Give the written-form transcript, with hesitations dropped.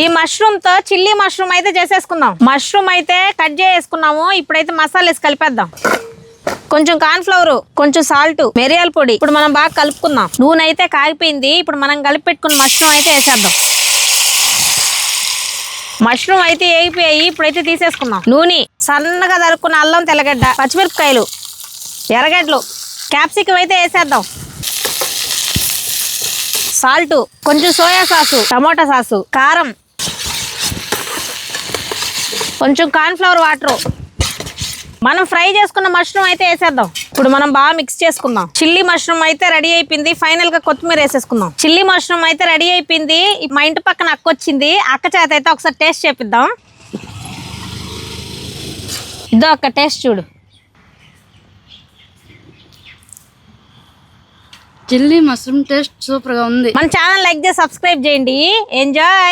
ఈ మష్రూమ్ తో chilli mushroom అయితే చేసేసుకుందాం. మష్రూమ్ అయితే కట్ చేసుకున్నాము. ఇప్పుడైతే మసాలా వేసి కలిపేద్దాం. కొంచెం కార్న్ ఫ్లవర్, కొంచెం సాల్ట్, మిరియాల పొడి. ఇప్పుడు మనం బాగా కలుపుకుందాం. నూనె అయితే కాగిపోయింది. ఇప్పుడు మనం కలిపి పెట్టుకున్న మష్రూమ్ అయితే వేసేద్దాం. మష్రూమ్ అయితే వేగిపోయాయి. ఇప్పుడైతే తీసేసుకుందాం. నూనె, సన్నగా తరుక్కున్న అల్లం, తెల్లగడ్డ, పచ్చిమిరపకాయలు, ఎర్రగడ్డలు, క్యాప్సికం అయితే వేసేద్దాం. సాల్ట్, కొంచెం సోయా సాసు, టమోటా సాసు, కారం, కొంచెం కార్న్ ఫ్లవర్ వాటర్. మనం ఫ్రై చేసుకున్న మష్రూమ్ అయితే వేసేద్దాం. ఇప్పుడు మనం బాగా మిక్స్ చేసుకుందాం. చిల్లీ మష్రూమ్ అయితే రెడీ అయిపోయింది. ఫైనల్ గా కొత్తిమీర వేసేసుకుందాం. చిల్లీ మష్రూమ్ అయితే రెడీ అయిపోయింది. మా ఇంటి పక్కన అక్క వచ్చింది. అక్క చేత అయితే ఒకసారి టేస్ట్ చేపిద్దాం. ఇదో అక్క టేస్ట్ చూడు. చిల్లీ మష్రూమ్ టేస్ట్ సూపర్ గా ఉంది. మన ఛానల్ లైక్ చేసి సబ్స్క్రైబ్ చేయండి. ఎంజాయ్.